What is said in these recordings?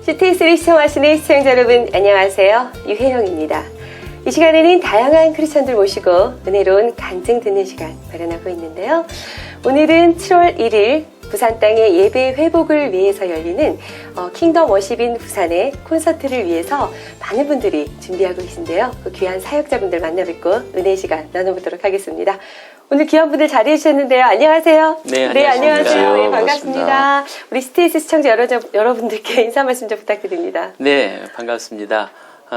CTS를 시청하시는 시청자 여러분 안녕하세요. 유혜영입니다. 이 시간에는 다양한 크리스천들 모시고 은혜로운 간증 듣는 시간 마련하고 있는데요. 오늘은 7월 1일 부산 땅의 예배 회복을 위해서 열리는 킹덤 워십인 부산의 콘서트를 위해서 많은 분들이 준비하고 계신데요. 그 귀한 사역자분들 만나뵙고 은혜 시간 나눠보도록 하겠습니다. 오늘 귀한 분들 자리해 주셨는데요. 안녕하세요. 네, 안녕하세요. 네, 반갑습니다. 반갑습니다. 우리 CTS 시청자 여러분들께 인사 말씀 좀 부탁드립니다. 네, 반갑습니다.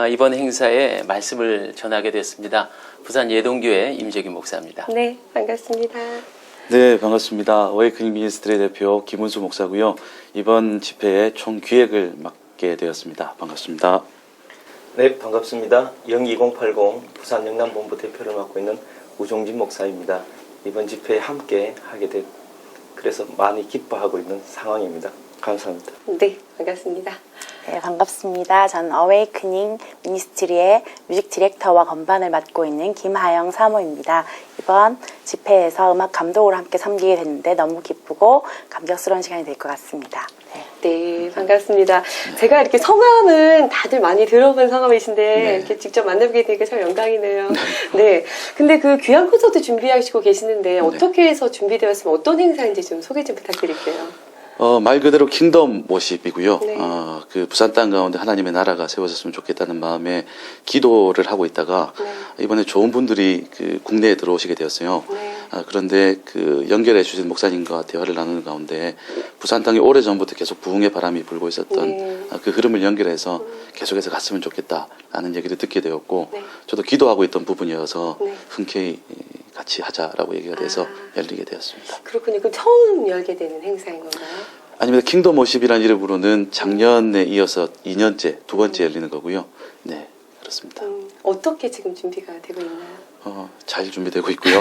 이번 행사에 말씀을 전하게 됐습니다. 부산 예동교회 임재규 목사입니다. 네, 반갑습니다. 네, 반갑습니다. 어웨이크닝 미니스트리 대표 김은수 목사고요. 이번 집회의 총 기획을 맡게 되었습니다. 반갑습니다. 네, 반갑습니다. 02080 부산 영남본부 대표를 맡고 있는 우종진 목사입니다. 이번 집회에 함께 하게 돼 그래서 많이 기뻐하고 있는 상황입니다. 감사합니다. 네, 반갑습니다. 네, 반갑습니다. 전 어웨이크닝 미니스트리의 뮤직 디렉터와 건반을 맡고 있는 김하영 사모입니다. 이번 집회에서 음악 감독으로 함께 섬기게 됐는데 너무 기쁘고 감격스러운 시간이 될 것 같습니다. 네, 반갑습니다. 제가 이렇게 성함은 다들 많이 들어본 성함이신데 네. 이렇게 직접 만나보게 되니까 참 영광이네요. 네, 근데 그 귀한 콘서트 준비하시고 계시는데 어떻게 해서 준비되었으면 어떤 행사인지 좀 소개 좀 부탁드릴게요. 말 그대로 킹덤 워십이고요. 네. 그 부산 땅 가운데 하나님의 나라가 세워졌으면 좋겠다는 마음에 기도를 하고 있다가 이번에 좋은 분들이 그 국내에 들어오시게 되었어요. 네. 그런데 그 연결해 주신 목사님과 대화를 나누는 가운데 부산 땅에 오래전부터 계속 부흥의 바람이 불고 있었던 네. 그 흐름을 연결해서 계속해서 갔으면 좋겠다라는 얘기를 듣게 되었고 네. 저도 기도하고 있던 부분이어서 네. 흔쾌히 같이 하자라고 얘기가 돼서 열리게 되었습니다. 그렇군요. 그럼 처음 열게 되는 행사인 건가요? 아닙니다. 킹덤 워십이라는 이름으로는 작년에 이어서 2년째, 두 번째 열리는 거고요. 네, 그렇습니다. 어떻게 지금 준비가 되고 있나요? 잘 준비되고 있고요.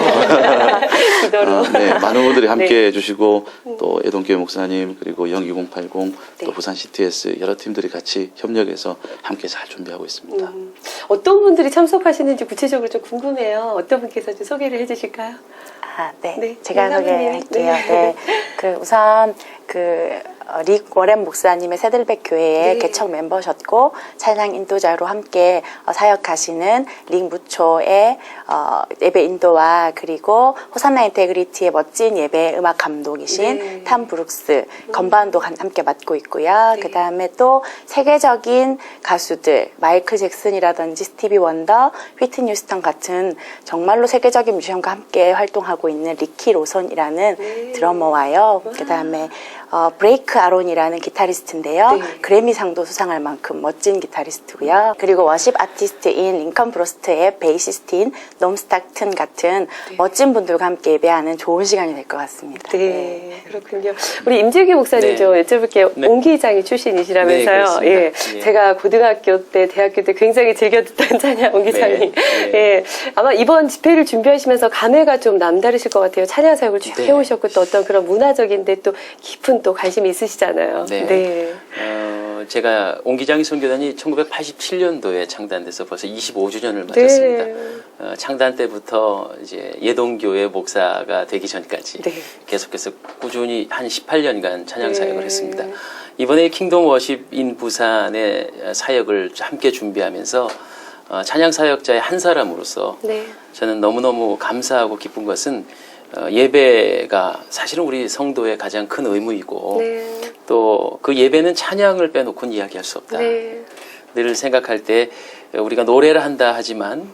기도로. 네, 많은 분들이 함께 네. 해주시고 또 예동교회 목사님 그리고 02080 네. 또 부산 CTS 여러 팀들이 같이 협력해서 함께 잘 준비하고 있습니다. 어떤 분들이 참석하시는지 구체적으로 좀 궁금해요. 어떤 분께서 좀 소개를 해주실까요? 네. 네, 제가 사모님. 소개할게요. 네. 네. 우선 릭 워렌 목사님의 새들백 교회의 네. 개척 멤버셨고 찬양 인도자로 함께 사역하시는 릭 무초의 예배 인도와 그리고 호산나 인테그리티의 멋진 예배 음악 감독이신 네. 탐 브룩스 건반도 함께 맡고 있고요. 네. 그 다음에 또 세계적인 가수들 마이클 잭슨이라든지 스티비 원더, 휘트니 휴스턴 같은 정말로 세계적인 뮤지션과 함께 활동하고 있는 리키 로선이라는 네. 드러머와요. 그 다음에 브레이크 아론이라는 기타리스트인데요. 네. 그래미상도 수상할 만큼 멋진 기타리스트고요. 그리고 워십 아티스트인 링컨 브로스트의 베이시스트인 놈 스타튼 같은 멋진 분들과 함께 예배하는 좋은 시간이 될 것 같습니다. 네, 그렇군요. 우리 임재규 목사님 네. 좀 여쭤볼게요. 네. 옹기장이 출신이시라면서요. 네, 그렇습니다. 예, 예. 제가 고등학교 때, 대학교 때 굉장히 즐겨 듣던 찬양 옹기장이. 네, 네. 예, 아마 이번 집회를 준비하시면서 감회가 좀 남다르실 것 같아요. 찬양 사역을 쭉 네. 해오셨고 또 어떤 그런 문화적인데 또 깊은 또 관심이 있으시잖아요. 네. 제가 옹기장이 선교단이 1987년도에 창단돼서 벌써 25주년을 맞았습니다. 네. 창단 때부터 이제 예동교회 목사가 되기 전까지 네. 계속해서 꾸준히 한 18년간 찬양 사역을 네. 했습니다. 이번에 킹덤 워십인 부산의 사역을 함께 준비하면서 찬양 사역자의 한 사람으로서 네. 저는 너무너무 감사하고 기쁜 것은 예배가 사실은 우리 성도의 가장 큰 의무이고 네. 또 그 예배는 찬양을 빼놓고는 이야기할 수 없다. 네. 늘 생각할 때 우리가 노래를 한다 하지만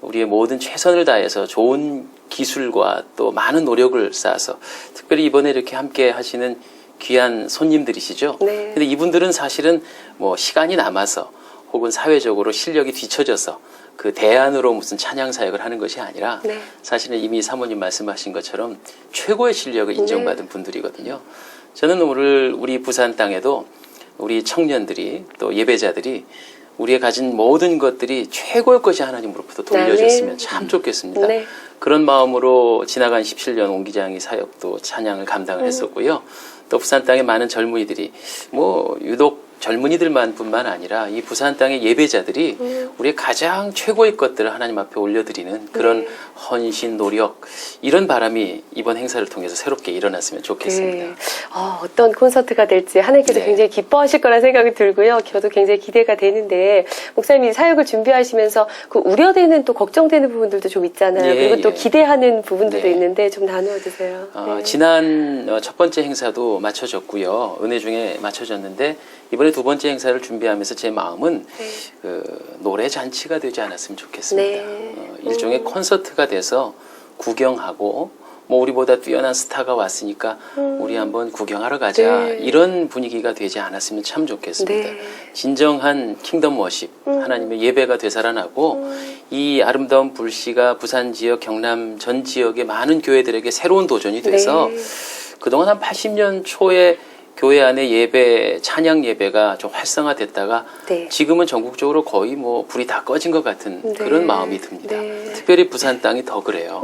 우리의 모든 최선을 다해서 좋은 기술과 또 많은 노력을 쌓아서 특별히 이번에 이렇게 함께 하시는 귀한 손님들이시죠. 네. 근데 이분들은 사실은 뭐 시간이 남아서 혹은 사회적으로 실력이 뒤처져서 그 대안으로 무슨 찬양 사역을 하는 것이 아니라 네. 사실은 이미 사모님 말씀하신 것처럼 최고의 실력을 인정받은 분들이거든요. 저는 오늘 우리 부산 땅에도 우리 청년들이 또 예배자들이 우리의 가진 모든 것들이 최고의 것이 하나님으로부터 돌려졌으면 참 좋겠습니다. 네. 그런 마음으로 지나간 17년 옹기장이 사역도 찬양을 감당을 했었고요. 또 부산 땅의 많은 젊은이들이 뭐 유독 젊은이들만 뿐만 아니라 이 부산 땅의 예배자들이 우리의 가장 최고의 것들을 하나님 앞에 올려드리는 그런 네. 헌신, 노력, 이런 바람이 이번 행사를 통해서 새롭게 일어났으면 좋겠습니다. 네. 어떤 콘서트가 될지 하나님께서 네. 굉장히 기뻐하실 거란 생각이 들고요. 저도 굉장히 기대가 되는데, 목사님이 사역을 준비하시면서 그 우려되는 또 걱정되는 부분들도 좀 있잖아요. 예, 그리고 또 예. 기대하는 부분들도 네. 있는데 좀 나누어 주세요. 네. 지난 첫 번째 행사도 맞춰졌고요. 은혜 중에 맞춰졌는데 이번에 두 번째 행사를 준비하면서 제 마음은 네. 그 노래 잔치가 되지 않았으면 좋겠습니다. 네. 일종의 콘서트가 돼서 구경하고 뭐 우리보다 뛰어난 스타가 왔으니까 우리 한번 구경하러 가자, 네. 이런 분위기가 되지 않았으면 참 좋겠습니다. 네. 진정한 킹덤 워십, 하나님의 예배가 되살아나고 이 아름다운 불씨가 부산 지역, 경남 전 지역의 많은 교회들에게 새로운 도전이 돼서 네. 그동안 한 80년 초에 교회 안에 예배, 찬양 예배가 좀 활성화됐다가 네. 지금은 전국적으로 거의 뭐 불이 다 꺼진 것 같은 네. 그런 마음이 듭니다. 네. 특별히 부산 땅이 더 그래요.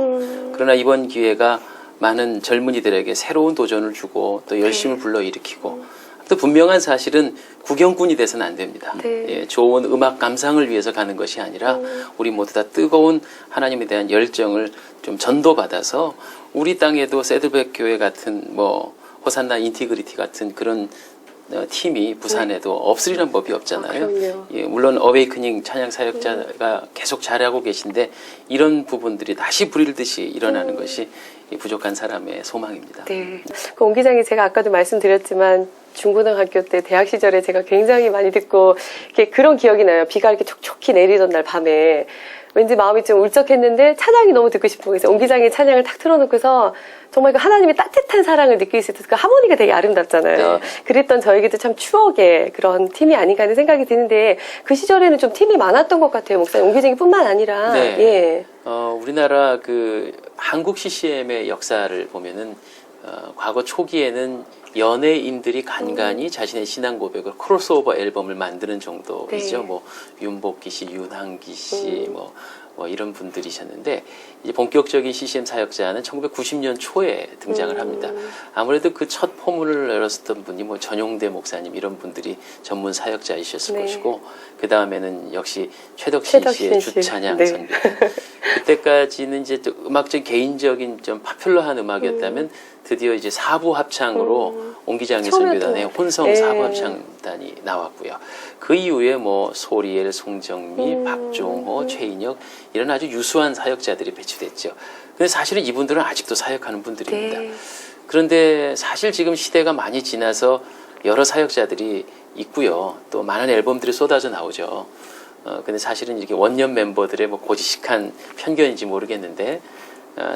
그러나 이번 기회가 많은 젊은이들에게 새로운 도전을 주고 또 열심을 불러일으키고, 또 분명한 사실은 구경꾼이 돼서는 안 됩니다. 네. 예, 좋은 음악 감상을 위해서 가는 것이 아니라 우리 모두 다 뜨거운 하나님에 대한 열정을 좀 전도받아서 우리 땅에도 새들백 교회 같은 뭐 호산나 인티그리티 같은 그런 팀이 부산에도 없으리란 법이 없잖아요. 그럼요. 예, 물론 어웨이크닝 찬양 사역자가 계속 잘하고 계신데 이런 부분들이 다시 불일듯이 일어나는 것이 이 부족한 사람의 소망입니다. 네. 그 옹 기장이 제가 아까도 말씀드렸지만 중고등학교 때 대학 시절에 제가 굉장히 많이 듣고 이렇게 그런 기억이 나요. 비가 이렇게 촉촉히 내리던 날 밤에 왠지 마음이 좀 울적했는데 찬양이 너무 듣고 싶은 거예요. 옹 기장의 찬양을 탁 틀어놓고서 정말 그 하나님의 따뜻한 사랑을 느낄 수 있어서 그 하모니가 되게 아름답잖아요. 네. 그랬던 저에게도 참 추억의 그런 팀이 아닌가 하는 생각이 드는데 그 시절에는 좀 팀이 많았던 것 같아요. 목사님, 옹 기장뿐만 아니라. 네. 예. 우리나라 그 한국 CCM의 역사를 보면은 과거 초기에는 연예인들이 간간히 자신의 신앙 고백을 크로스오버 앨범을 만드는 정도이죠. 네. 뭐 윤복기 씨, 윤항기 씨, 뭐 이런 분들이셨는데 이제 본격적인 CCM 사역자는 1990년 초에 등장을 합니다. 아무래도 그 첫 포문을 열었었던 분이 뭐 전용대 목사님 이런 분들이 전문 사역자이셨을 네. 것이고, 그 다음에는 역시 최덕신 씨의 최덕신 씨. 주찬양 네. 선교. 그때까지는 이제 좀 음악적 개인적인 좀 파퓰러한 음악이었다면 드디어 이제 사부 합창으로 옹기장의 처음에 선교단의 또. 혼성 예. 사부 합창단이 나왔고요. 그 이후에 뭐 소리엘, 송정미, 박종호, 최인혁 이런 아주 유수한 사역자들이 배치됐죠. 근데 사실은 이분들은 아직도 사역하는 분들입니다. 네. 그런데 사실 지금 시대가 많이 지나서 여러 사역자들이 있고요. 또 많은 앨범들이 쏟아져 나오죠. 근데 사실은 이렇게 원년 멤버들의 뭐 고지식한 편견인지 모르겠는데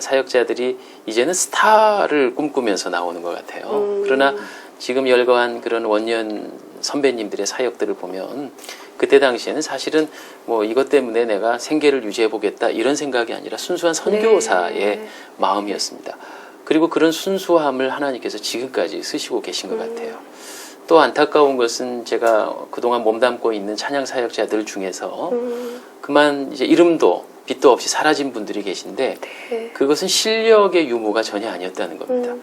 사역자들이 이제는 스타를 꿈꾸면서 나오는 것 같아요. 그러나 지금 열거한 그런 원년 선배님들의 사역들을 보면 그때 당시에는 사실은 뭐 이것 때문에 내가 생계를 유지해 보겠다 이런 생각이 아니라 순수한 선교사의 네. 마음이었습니다. 그리고 그런 순수함을 하나님께서 지금까지 쓰시고 계신 것 같아요. 또 안타까운 것은 제가 그동안 몸담고 있는 찬양 사역자들 중에서 그만 이제 이름도 빛도 없이 사라진 분들이 계신데 네. 그것은 실력의 유무가 전혀 아니었다는 겁니다.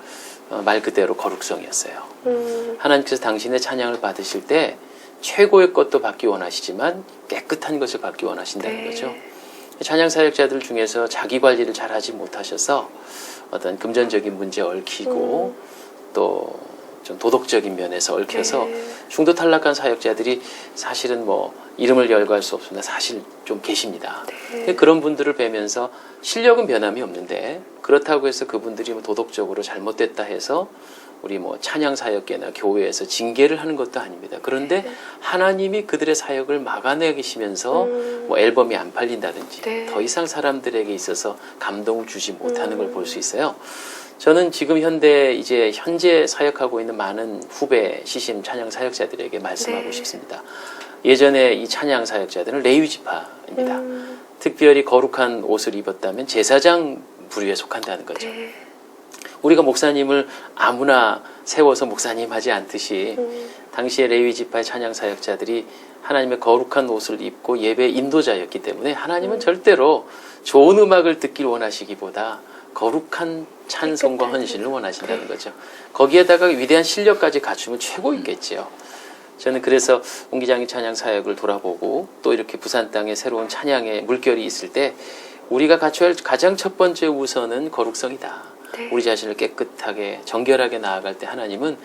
말 그대로 거룩성이었어요. 하나님께서 당신의 찬양을 받으실 때 최고의 것도 받기 원하시지만 깨끗한 것을 받기 원하신다는 네. 거죠. 찬양 사역자들 중에서 자기 관리를 잘하지 못하셔서 어떤 금전적인 문제에 얽히고 또 좀 도덕적인 면에서 얽혀서 네. 중도 탈락한 사역자들이 사실은 뭐 이름을 열거할 수 없으나 사실 좀 계십니다. 근데 그런 분들을 뵈면서 실력은 변함이 없는데 그렇다고 해서 그분들이 뭐 도덕적으로 잘못됐다 해서 우리 뭐 찬양 사역계나 교회에서 징계를 하는 것도 아닙니다. 그런데 하나님이 그들의 사역을 막아내시면서 뭐 앨범이 안 팔린다든지 네. 더 이상 사람들에게 있어서 감동을 주지 못하는 걸 볼 수 있어요. 저는 지금 현재 사역하고 있는 많은 후배 CCM 찬양 사역자들에게 말씀하고 네. 싶습니다. 예전에 이 찬양 사역자들은 레위 지파입니다. 특별히 거룩한 옷을 입었다면 제사장 부류에 속한다는 거죠. 네. 우리가 목사님을 아무나 세워서 목사님 하지 않듯이 당시에 레위 지파의 찬양 사역자들이 하나님의 거룩한 옷을 입고 예배 인도자였기 때문에 하나님은 절대로 좋은 음악을 듣길 원하시기보다 거룩한 찬송과 헌신을 원하신다는 거죠. 거기에다가 위대한 실력까지 갖추면 최고이겠죠. 저는 그래서 옹기장인 찬양 사역을 돌아보고 또 이렇게 부산 땅에 새로운 찬양의 물결이 있을 때 우리가 갖춰야 할 가장 첫 번째 우선은 거룩성이다. 네. 우리 자신을 깨끗하게 정결하게 나아갈 때 하나님은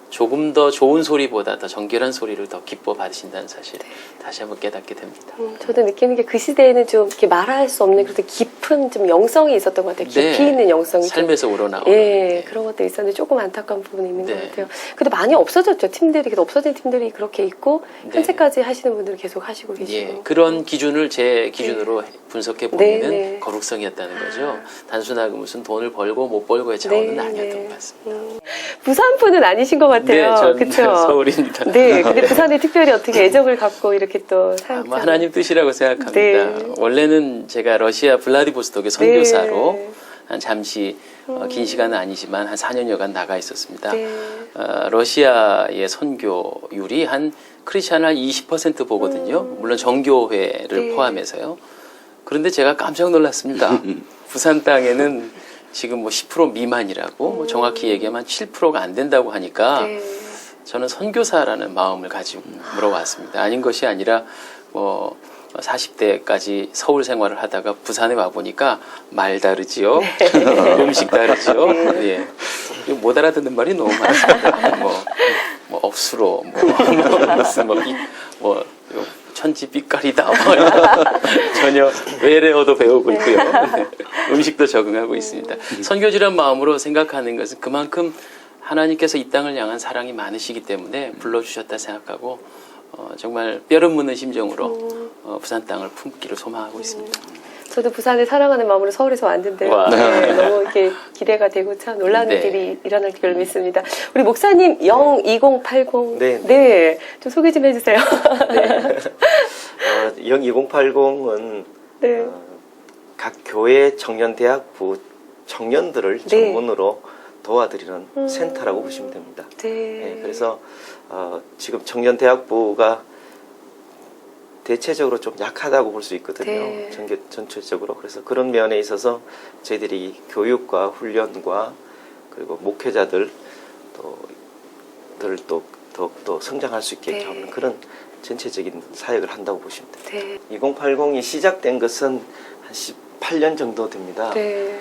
조금 더 좋은 소리보다 더 정결한 소리를 더 기뻐 받으신다는 사실 다시 한번 깨닫게 됩니다. 저도 느끼는 게 그 시대에는 좀 이렇게 말할 수 없는 그런 깊은 좀 영성이 있었던 것 같아요. 깊이 네. 있는 영성이. 삶에서 우러나오는. 예, 네. 그런 것도 있었는데 조금 안타까운 부분이 있는 네. 것 같아요. 근데 많이 없어졌죠. 팀들이. 그래도 없어진 팀들이 그렇게 있고 네. 현재까지 하시는 분들은 계속 하시고 계시고. 예, 그런 기준을 제 기준으로 분석해 보면은 네, 네. 거룩성이었다는 거죠. 단순하게 무슨 돈을 벌고 못 벌고의 차원은 아니었던 것 같습니다. 부산분은 아니신 것 같아요. 저는 그쵸? 서울입니다. 네, 근데 부산에 특별히 어떻게 애정을 갖고 이렇게 또 사역자. 아마 하나님 뜻이라고 생각합니다. 네. 원래는 제가 러시아 블라디보스톡의 선교사로 네. 한 잠시 긴 시간은 아니지만 한 4년여간 나가 있었습니다. 네. 러시아의 선교율이 한 크리스찬 한 20% 보거든요. 물론 정교회를 네. 포함해서요. 그런데 제가 깜짝 놀랐습니다. 부산 땅에는 지금 뭐 10% 미만이라고 뭐 정확히 얘기하면 7%가 안 된다고 하니까 네. 저는 선교사라는 마음을 가지고 물어왔습니다. 아닌 것이 아니라 뭐 40대까지 서울 생활을 하다가 부산에 와 보니까 말 다르지요, 음식 다르지요. 예, 이거 못 알아듣는 말이 너무 많습니다. 뭐 억수로, 무슨 뭐 천지 빛깔이다. 전혀 외래어도 배우고 있고요. 네. 음식도 적응하고 있습니다. 선교지란 마음으로 생각하는 것은 그만큼 하나님께서 이 땅을 향한 사랑이 많으시기 때문에 불러주셨다 생각하고 정말 뼈를 묻는 심정으로 부산 땅을 품기를 소망하고 있습니다. 저도 부산을 사랑하는 마음으로 서울에서 왔는데요. 와. 네, 너무 이렇게 기대가 되고 참 놀라운 네. 일들이 일어날 줄 믿습니다. 우리 목사님 02080 네. 좀 소개 좀 해주세요. 02080은 네. 각 교회 청년대학부 청년들을 네. 전문으로 도와드리는 센터라고 보시면 됩니다. 네. 네, 그래서 지금 청년대학부가 대체적으로 좀 약하다고 볼 수 있거든요. 네. 전체적으로. 그래서 그런 면에 있어서 저희들이 교육과 훈련과 그리고 목회자들 더욱더 성장할 수 있게 네. 하는 그런 전체적인 사역을 한다고 보시면 됩니다. 네. 2080이 시작된 것은 한 18년 정도 됩니다. 네.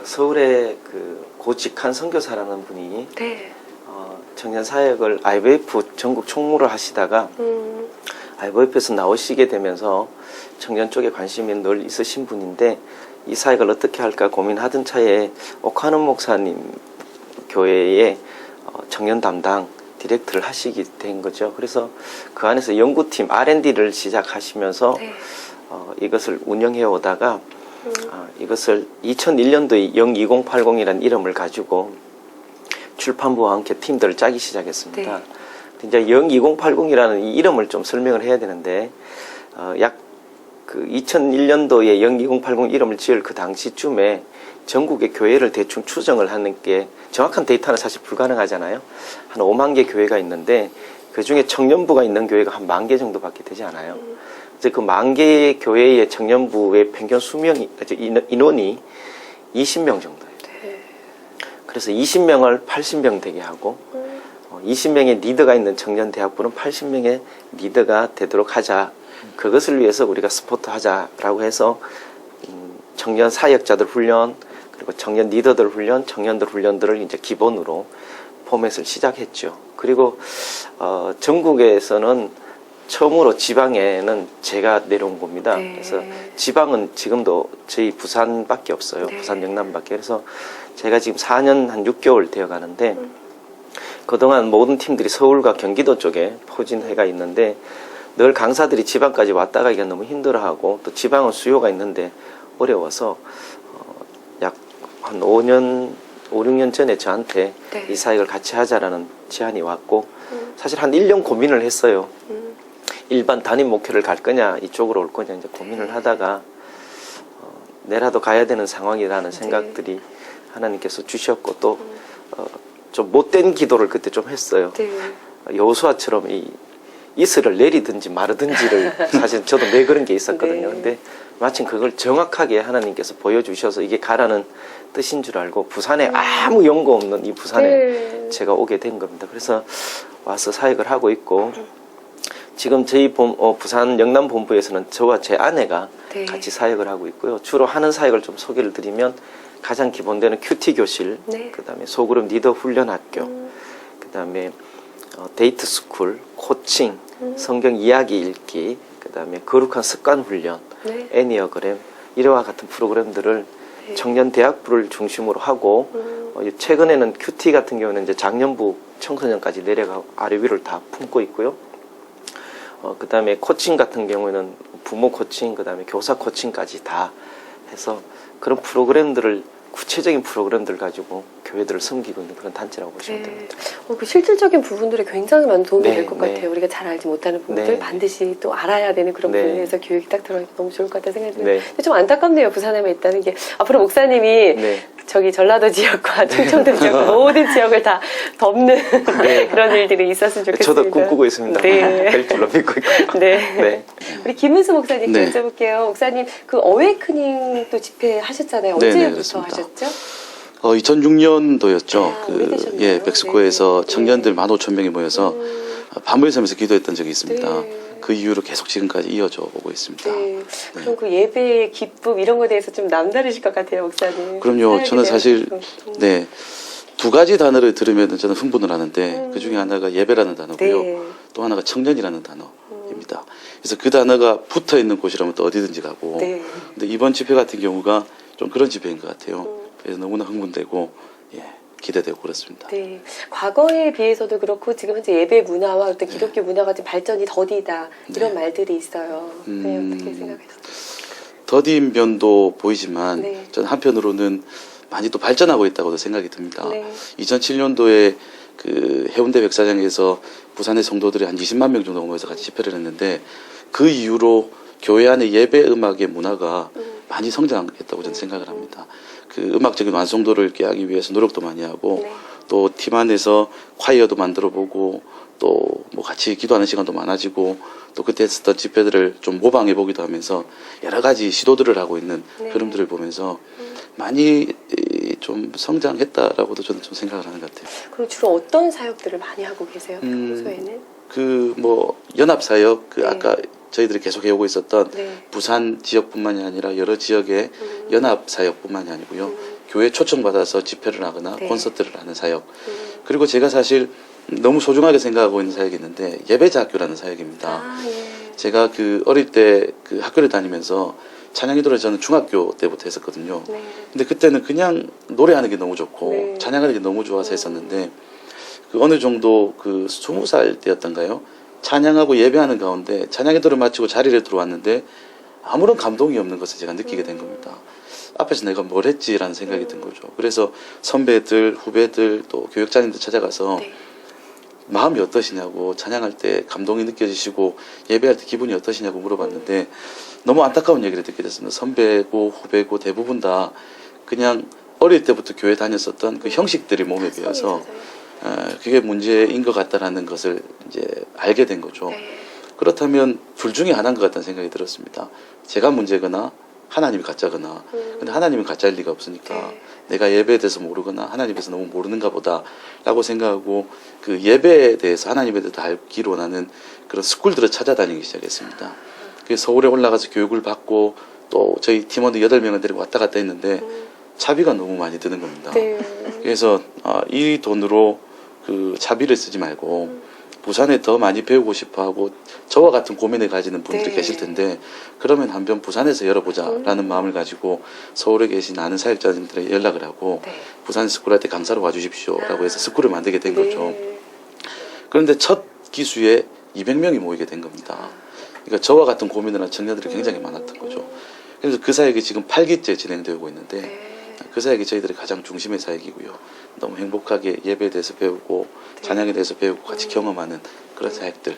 서울에 그 고직한 선교사라는 분이 네. 청년 사역을 IVF 전국 총무를 하시다가 IVF에서 나오시게 되면서 청년 쪽에 관심이 늘 있으신 분인데 이 사역을 어떻게 할까 고민하던 차에 오카는 목사님 교회에 청년 담당 디렉터를 하시게 된 거죠. 그래서 그 안에서 연구팀 R&D를 시작하시면서 네. 이것을 운영해 오다가 이것을 2001년도에 02080이라는 이름을 가지고 출판부와 함께 팀들을 짜기 시작했습니다. 네. 이제 02080이라는 이 이름을 좀 설명을 해야 되는데 약 그 2001년도에 02080 이름을 지을 그 당시쯤에 전국의 교회를 대충 추정을 하는 게 정확한 데이터는 사실 불가능하잖아요. 한 5만 개 교회가 있는데 그 중에 청년부가 있는 교회가 한 1만 개 정도밖에 되지 않아요. 이제 그 1만 개의 교회의 청년부의 평균 수명이 인원이 20명 정도예요. 네. 그래서 20명을 80명 되게 하고 20명의 리더가 있는 청년대학부는 80명의 리더가 되도록 하자. 그것을 위해서 우리가 스포트 하자라고 해서 청년 사역자들 훈련 그리고 청년 리더들 훈련, 청년들 훈련들을 이제 기본으로 포맷을 시작했죠. 그리고 전국에서는 처음으로 지방에는 제가 내려온 겁니다. 네. 그래서 지방은 지금도 저희 부산밖에 없어요. 네. 부산 영남밖에. 그래서 제가 지금 4년 한 6개월 되어 가는데 그동안 모든 팀들이 서울과 경기도 쪽에 포진해가 있는데 늘 강사들이 지방까지 왔다 가기가 너무 힘들어하고 또 지방은 수요가 있는데 어려워서 약 한 5, 6년 전에 저한테 네. 이 사역을 같이 하자라는 제안이 왔고 사실 한 1년 고민을 했어요. 일반 담임 목회를 갈 거냐 이쪽으로 올 거냐 이제 고민을 하다가 내라도 가야 되는 상황이라는 생각들이 하나님께서 주셨고 또 좀 못된 기도를 그때 좀 했어요. 네. 여호수아처럼 이 이슬을 내리든지 마르든지를 사실 저도 매 그런 게 있었거든요. 네. 근데 마침 그걸 정확하게 하나님께서 보여주셔서 이게 가라는 뜻인 줄 알고 부산에 아무 연고 없는 이 부산에 네. 제가 오게 된 겁니다. 그래서 와서 사역을 하고 있고 지금 저희 부산 영남 본부에서는 저와 제 아내가 네. 같이 사역을 하고 있고요. 주로 하는 사역을 좀 소개를 드리면 가장 기본되는 큐티 교실, 네. 그다음에 소그룹 리더 훈련 학교, 그다음에 데이트 스쿨, 코칭, 성경 이야기 읽기, 그다음에 거룩한 습관 훈련, 네. 애니어그램 이와 같은 프로그램들을 청년 대학부를 중심으로 하고 최근에는 큐티 같은 경우는 이제 작년부 청소년까지 내려가 아래 위를 다 품고 있고요. 그다음에 코칭 같은 경우에는 부모 코칭, 그다음에 교사 코칭까지 다 해서 그런 프로그램들을 구체적인 프로그램들 가지고 교회들을 섬기고 있는 그런 단체라고 보시면 됩니다. 그 실질적인 부분들이 굉장히 많은 도움이 네, 될 것 네. 같아요. 우리가 잘 알지 못하는 부분들 네. 반드시 또 알아야 되는 그런 네. 부분에서 교육이 딱 들어가니까 너무 좋을 것 같다는 생각이 들어요. 네. 근데 좀 안타깝네요. 부산에만 있다는 게. 앞으로 목사님이 네. 저기 전라도 지역과 충청도 지역 모든 지역을 다 덮는 네. 그런 일들이 있었으면 좋겠습니다. 저도 꿈꾸고 있습니다. 네. 될 줄로 믿고 있고요. 네. 네. 우리 김은수 목사님께 네. 여쭤볼게요. 목사님 그 어웨이크닝 또 집회 하셨잖아요. 네, 네, 언제부터 그렇습니다. 하셨죠? 2006년도였죠. 아, 오래되셨네요. 예, 멕시코에서 네. 청년들 15,000명이 모여서 밤을 새면서 기도했던 적이 있습니다. 네. 그 이후로 계속 지금까지 이어져 오고 있습니다. 네. 그럼 그 예배의 기쁨 이런 거에 대해서 좀 남다르실 것 같아요, 목사님. 그럼요. 사역에 저는 대한 사실 기쁨. 네. 두 가지 단어를 들으면 저는 흥분을 하는데 그 중에 하나가 예배라는 단어고요. 네. 또 하나가 청년이라는 단어입니다. 그래서 그 단어가 붙어 있는 곳이라면 또 어디든지 가고. 네. 근데 이번 집회 같은 경우가 좀 그런 집회인 것 같아요. 그래서 너무나 흥분되고 기대되고 그렇습니다. 네. 과거에 비해서도 그렇고 지금 현재 예배 문화와 어떤 기독교 문화가 좀 발전이 더디다 이런 말들이 있어요. 네, 어떻게 생각하세요? 더딘 면도 보이지만 네. 저는 한편으로는 많이 또 발전하고 있다고도 생각이 듭니다. 네. 2007년도에 그 해운대 백사장에서 부산의 성도들이 한 20만 명 정도 모여서 같이 집회를 했는데 그 이후로 교회 안의 예배 음악의 문화가 많이 성장했다고 저는 생각을 합니다. 그 음악적인 완성도를 깨하기 위해서 노력도 많이 하고 네. 또 팀 안에서 콰이어도 만들어 보고 또 뭐 같이 기도하는 시간도 많아지고 또 그때 했었던 집회들을 좀 모방해 보기도 하면서 여러 가지 시도들을 하고 있는 네. 흐름들을 보면서 많이 좀 성장했다라고도 저는 좀 생각을 하는 것 같아요. 그럼 주로 어떤 사역들을 많이 하고 계세요? 평소에는? 그 뭐 연합 사역 그 네. 아까 저희들이 계속 해오고 있었던 네. 부산 지역뿐만이 아니라 여러 지역의 연합 사역뿐만이 아니고요. 교회 초청받아서 집회를 하거나 네. 콘서트를 하는 사역. 그리고 제가 사실 너무 소중하게 생각하고 있는 사역이 있는데 예배자 학교라는 사역입니다. 아, 예. 제가 그 어릴 때 그 학교를 다니면서 찬양기도를 저는 중학교 때부터 했었거든요. 네. 근데 그때는 그냥 노래하는 게 너무 좋고 네. 찬양하는 게 너무 좋아서 했었는데 그 어느 정도 그 20살 때였던가요? 찬양하고 예배하는 가운데 찬양기도를 마치고 자리를 들어왔는데 아무런 감동이 없는 것을 제가 느끼게 된 겁니다. 앞에서 내가 뭘 했지라는 생각이 든 거죠. 그래서 선배들, 후배들 또 교육자님들 찾아가서 네. 마음이 어떠시냐고 찬양할 때 감동이 느껴지시고 예배할 때 기분이 어떠시냐고 물어봤는데 너무 안타까운 얘기를 듣게 됐습니다. 선배고 후배고 대부분 다 그냥 어릴 때부터 교회 다녔었던 그 형식들이 몸에 배어서 그게 문제인 것 같다라는 것을 이제 알게 된 거죠. 네. 그렇다면 둘 중에 하나인 것 같다는 생각이 들었습니다. 제가 문제거나 하나님이 가짜거나. 근데 하나님은 가짜일 리가 없으니까 네. 내가 예배에 대해서 모르거나 하나님에 대해서 너무 모르는가 보다라고 생각하고 그 예배에 대해서 하나님에 대해서 알기로 원하는 그런 스쿨들을 찾아다니기 시작했습니다. 그래서 서울에 올라가서 교육을 받고 또 저희 팀원들 8명을 데리고 왔다 갔다 했는데 차비가 너무 많이 드는 겁니다. 네. 그래서 이 돈으로 그 차비를 쓰지 말고 부산에 더 많이 배우고 싶어하고 저와 같은 고민을 가지는 분들이 네. 계실 텐데 그러면 한번 부산에서 열어보자라는 마음을 가지고 서울에 계신 아는 사역자님들에게 연락을 하고 네. 부산 스쿨할 때 강사로 와주십시오라고 해서 스쿨을 만들게 된 거죠. 네. 그런데 첫 기수에 200명이 모이게 된 겁니다. 그러니까 저와 같은 고민을 한 청년들이 굉장히 많았던 거죠. 그래서 그 사역이 지금 8기째 진행되고 있는데 네. 그 사역이 저희들의 가장 중심의 사역이고요. 너무 행복하게 예배에 대해서 배우고 찬양에 대해서 배우고 같이 경험하는 그런 사역들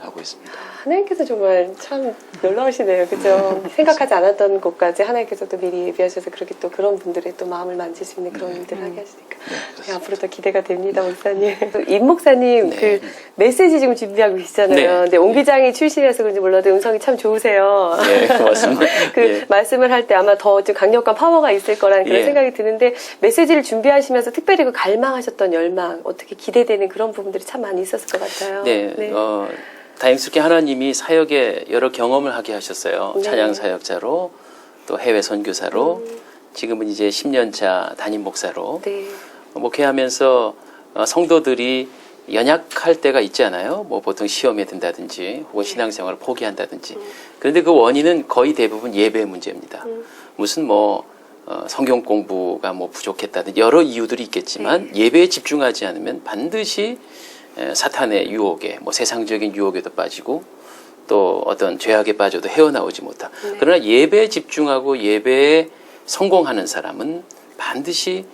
하고 있습니다. 하나님께서 정말 참 놀라우시네요. 그죠? 생각하지 않았던 곳까지 하나님께서 또 미리 예비하셔서 그렇게 또 그런 분들의 또 마음을 만질 수 있는 그런 일들을 하게 하시니까. 네, 앞으로 더 기대가 됩니다, 목사님. 임 목사님, 네. 그 메시지 지금 준비하고 계시잖아요. 네. 근데 옹 기장이 출신이라서 그런지 몰라도 음성이 참 좋으세요. 네, 고맙습니다. 그 예. 말씀을 할 때 아마 더 좀 강력한 파워가 있을 거라는 그런 예. 생각이 드는데 메시지를 준비하시면서 특별히 그 갈망하셨던 열망, 어떻게 기대되는 그런 부분들이 참 많이 있었을 것 같아요. 네, 다행스럽게 하나님이 사역에 여러 경험을 하게 하셨어요. 네. 찬양 사역자로, 또 해외 선교사로, 지금은 이제 10년차 담임 목사로 네. 목회하면서 성도들이 연약할 때가 있잖아요. 뭐 보통 시험에 든다든지 혹은 신앙생활을 포기한다든지. 그런데 그 원인은 거의 대부분 예배 문제입니다. 무슨 뭐 성경 공부가 뭐 부족했다든지 여러 이유들이 있겠지만 예배에 집중하지 않으면 반드시 사탄의 유혹에 뭐 세상적인 유혹에도 빠지고 또 어떤 죄악에 빠져도 헤어나오지 못하. 그러나 예배에 집중하고 예배에 성공하는 사람은 반드시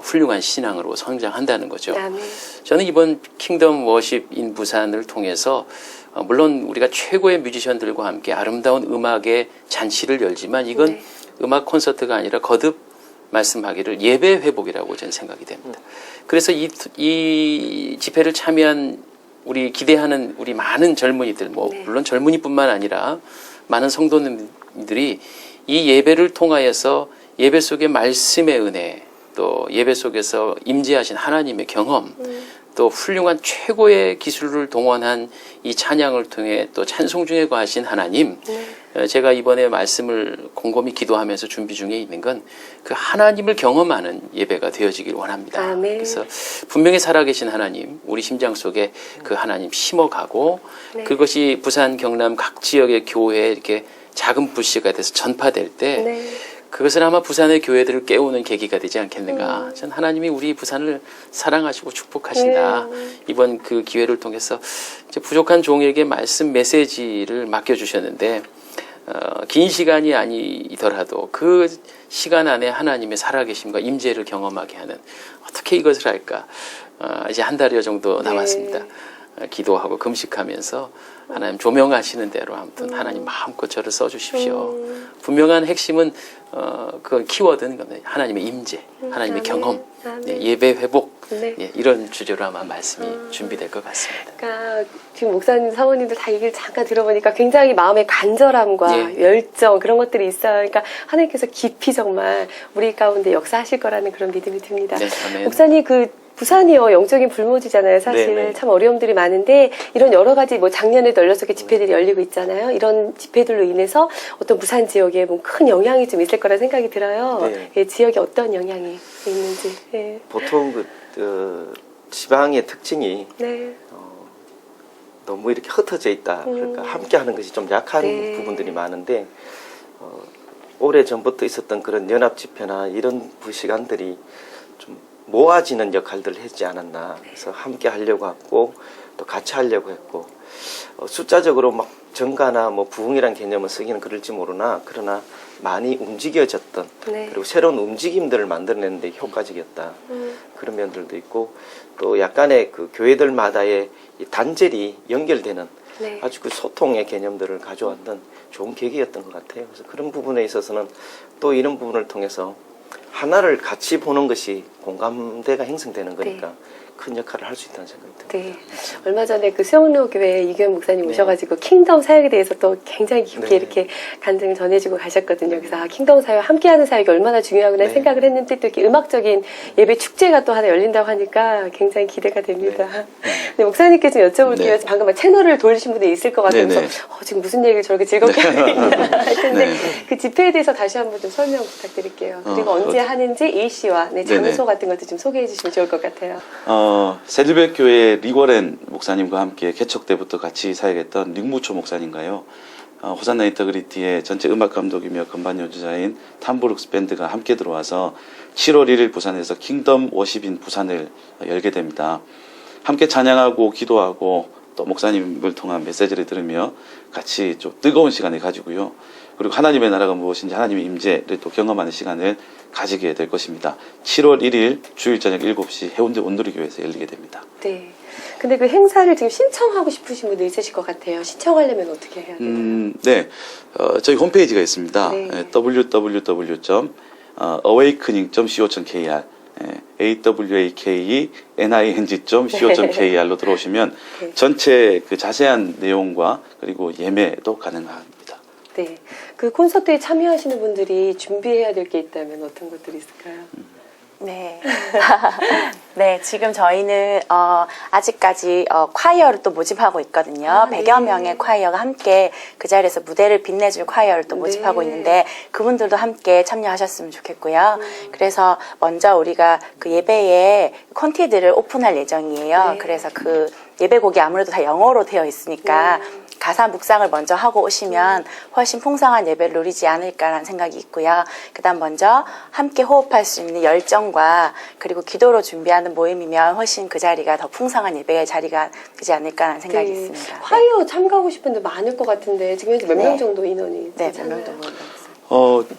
훌륭한 신앙으로 성장한다는 거죠. 아멘. 저는 이번 킹덤 워십 인 부산을 통해서 물론 우리가 최고의 뮤지션들과 함께 아름다운 음악의 잔치를 열지만 이건 네. 음악 콘서트가 아니라 거듭 말씀하기를 예배 회복이라고 저는 생각이 됩니다. 그래서 이 집회를 참여한 우리 기대하는 우리 많은 젊은이들, 뭐 네. 물론 젊은이뿐만 아니라 많은 성도님들이 이 예배를 통하여서 예배 속의 말씀의 은혜, 또 예배 속에서 임재하신 하나님의 경험, 또 훌륭한 최고의 기술을 동원한 이 찬양을 통해 또 찬송 중에 거하신 하나님, 제가 이번에 말씀을 곰곰이 기도하면서 준비 중에 있는 건 그 하나님을 경험하는 예배가 되어지길 원합니다. 아멘. 그래서 분명히 살아계신 하나님, 우리 심장 속에 그 하나님 심어가고 네. 그것이 부산, 경남 각 지역의 교회에 이렇게 작은 불씨가 돼서 전파될 때 네. 그것은 아마 부산의 교회들을 깨우는 계기가 되지 않겠는가. 전 하나님이 우리 부산을 사랑하시고 축복하신다. 이번 그 기회를 통해서 이제 부족한 종에게 말씀 메시지를 맡겨주셨는데 긴 시간이 아니더라도 그 시간 안에 하나님의 살아계심과 임재를 경험하게 하는 어떻게 이것을 할까. 이제 한 달여 정도 남았습니다. 기도하고 금식하면서 하나님 조명하시는 대로 아무튼 하나님 마음껏 저를 써주십시오. 분명한 핵심은 그 키워드는 겁니다. 하나님의 임재, 하나님의 아멘. 경험, 아멘. 예, 예배 회복, 네. 예, 이런 주제로 아마 말씀이 준비될 것 같습니다. 그러니까 지금 목사님, 사모님들 다 얘기를 잠깐 들어보니까 굉장히 마음의 간절함과 예. 열정 그런 것들이 있어요. 그러니까 하나님께서 깊이 정말 우리 가운데 역사하실 거라는 그런 믿음이 듭니다. 네, 아멘. 목사님 그 부산이요 영적인 불모지잖아요. 사실 네, 네. 참 어려움들이 많은데 이런 여러 가지 뭐 작년에도 16개 집회들이 열리고 있잖아요. 이런 집회들로 인해서 어떤 부산 지역에 뭐 큰 영향이 좀 있을 거라 생각이 들어요. 네. 예, 지역에 어떤 영향이 있는지. 예. 보통 지방의 특징이 네. 너무 이렇게 흩어져 있다. 그러니까 함께하는 것이 좀 약한 네. 부분들이 많은데 오래 전부터 있었던 그런 연합 집회나 이런 시간들이 좀 모아지는 역할들을 했지 않았나. 그래서 함께 하려고 했고 또 같이 하려고 했고 숫자적으로 막 정가나 뭐 부흥이란 개념을 쓰기는 그럴지 모르나 그러나 많이 움직여졌던 네. 그리고 새로운 움직임들을 만들어내는데 효과적이었다. 그런 면들도 있고 또 약간의 그 교회들마다의 이 단절이 연결되는 네. 아주 그 소통의 개념들을 가져왔던 좋은 계기였던 것 같아요. 그래서 그런 부분에 있어서는 또 이런 부분을 통해서 하나를 같이 보는 것이 공감대가 형성되는 거니까 큰 역할을 할 수 있다는 생각이 듭니다. 네. 얼마 전에 그 수영로 교회 이규현 목사님 네. 오셔가지고 킹덤 사역에 대해서 또 굉장히 깊게 네. 이렇게 간증을 전해주고 가셨거든요. 그래서 킹덤 사역, 함께하는 사역이 얼마나 중요하구나 네. 생각을 했는데 또 이렇게 음악적인 예배 축제가 또 하나 열린다고 하니까 굉장히 기대가 됩니다. 네, 목사님께 좀 여쭤볼게요. 네. 방금 막 채널을 돌리신 분들이 있을 것 같아서 네, 네. 지금 무슨 얘기를 저렇게 즐겁게 하고 있나 할 텐데 네. 그 집회에 대해서 다시 한번 좀 설명 부탁드릴게요. 그리고 언제 하는지 일시와 네, 장소 네네. 같은 것도 좀 소개해 주시면 좋을 것 같아요. 세들백 교회 리거렌 목사님과 함께 개척 때부터 같이 사역했던 링무초 목사님과요. 호산나 인터그리티의 전체 음악 감독이며 건반 연주자인 탐브룩스 밴드가 함께 들어와서 7월 1일 부산에서 킹덤 워십인 부산을 열게 됩니다. 함께 찬양하고 기도하고 또 목사님을 통한 메시지를 들으며 같이 좀 뜨거운 시간을 가지고요. 그리고 하나님의 나라가 무엇인지 하나님의 임재를 또 경험하는 시간을 가지게 될 것입니다. 7월 1일 주일 저녁 7시 해운대 온누리교회에서 열리게 됩니다. 네. 근데 그 행사를 지금 신청하고 싶으신 분도 있으실 것 같아요. 신청하려면 어떻게 해야 되나요? 네. 저희 홈페이지가 있습니다. 네. www.awakening.co.kr awakening.co.kr로 들어오시면 네. 전체 그 자세한 내용과 그리고 예매도 가능합니다. 네. 그 콘서트에 참여하시는 분들이 준비해야 될 게 있다면 어떤 것들이 있을까요? 네. 네, 지금 저희는 아직까지 콰이어를 또 모집하고 있거든요. 100여 명의 콰이어가 함께 그 자리에서 무대를 빛내줄 콰이어를 또 모집하고 네. 있는데 그분들도 함께 참여하셨으면 좋겠고요. 그래서 먼저 우리가 그 예배에 콘티드를 오픈할 예정이에요. 네. 그래서 그 예배곡이 아무래도 다 영어로 되어 있으니까 가사 묵상을 먼저 하고 오시면 훨씬 풍성한 예배를 누리지 않을까라는 생각이 있고요. 그다음 먼저 함께 호흡할 수 있는 열정과 그리고 기도로 준비하는 모임이면 훨씬 그 자리가 더 풍성한 예배의 자리가 되지 않을까라는 생각이 네. 있습니다. 콰이어 참가하고 싶은 분들 많을 것 같은데 지금 현재 몇 명 네. 정도 인원이 네, 되잖아요. 몇 명 정도.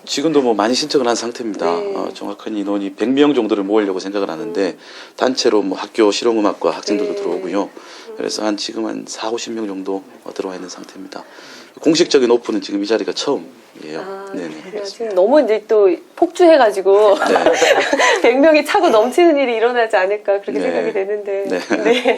지금도 뭐 많이 신청을 한 상태입니다. 네. 정확한 인원이 100명 정도를 모으려고 생각을 하는데 단체로 뭐 학교 실용음악과 학생들도 네. 들어오고요. 그래서 지금 한 4, 50명 정도 들어와 있는 상태입니다. 공식적인 오픈은 지금 이 자리가 처음이에요. 네네. 그래요. 지금 너무 이제 또 폭주해가지고 100명이 차고 넘치는 일이 일어나지 않을까 그렇게 네. 생각이 되는데. 네.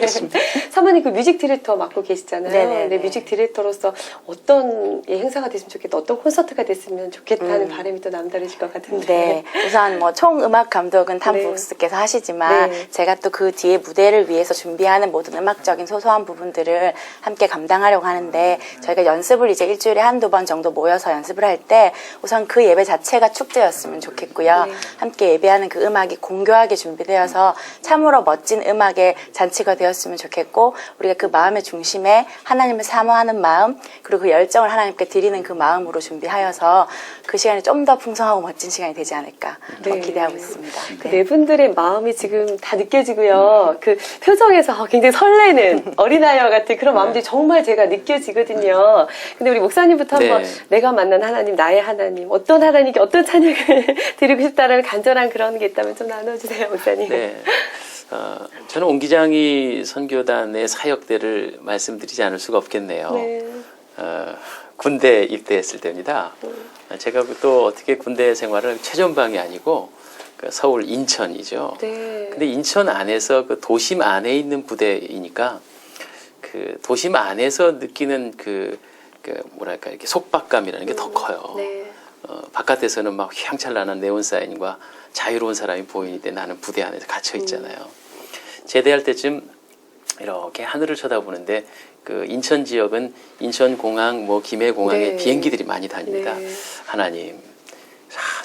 맞습니다. 사모님 그 뮤직 디렉터 맡고 계시잖아요. 네네네. 근데 뮤직 디렉터로서 어떤 행사가 됐으면 좋겠다, 어떤 콘서트가 됐으면 좋겠다는 바람이 또 남다르실 것 같은데. 네, 우선 뭐 총 음악 감독은 탐 네. 브룩스께서 하시지만 네. 제가 또 그 뒤에 무대를 위해서 준비하는 모든 음악적인 소소한 부분들을 함께 감당하려고 하는데 저희가 연습을 이제 일주일에 한두 번 정도 모여서 연습을 할 때 우선 그 예배 자체가 축제였으면 좋겠고요. 네. 함께 예배하는 그 음악이 공교하게 준비되어서 참으로 멋진 음악의 잔치가 되었으면 좋겠고 우리가 그 마음의 중심에 하나님을 사모하는 마음 그리고 그 열정을 하나님께 드리는 그 마음으로 준비하여서 그 시간이 좀 더 풍성하고 멋진 시간이 되지 않을까 네. 기대하고 있습니다. 그 네 분들의 마음이 지금 다 느껴지고요. 그 표정에서 굉장히 설레는 어린아이와 같은 그런 마음들이 정말 제가 느껴지거든요. 근데 우리 목사님부터 네. 한번 내가 만난 하나님, 나의 하나님, 어떤 하나님께 어떤 찬양을 드리고 싶다는 간절한 그런 게 있다면 좀 나눠주세요, 목사님. 네. 저는 옹기장이 선교단의 사역대를 말씀드리지 않을 수가 없겠네요. 네. 군대 입대했을 때입니다. 제가 또 어떻게 군대 생활을 최전방이 아니고 그 서울 인천이죠. 네. 근데 인천 안에서 그 도심 안에 있는 부대이니까 그 도심 안에서 느끼는 그 뭐랄까 이렇게 속박감이라는 게 더 커요. 네. 바깥에서는 막 휘황찬란한 네온사인과 자유로운 사람이 보이는데 나는 부대 안에서 갇혀 있잖아요. 제대할 때쯤 이렇게 하늘을 쳐다보는데 그 인천 지역은 인천공항, 뭐 김해공항에 네. 비행기들이 많이 다닙니다. 네. 하나님,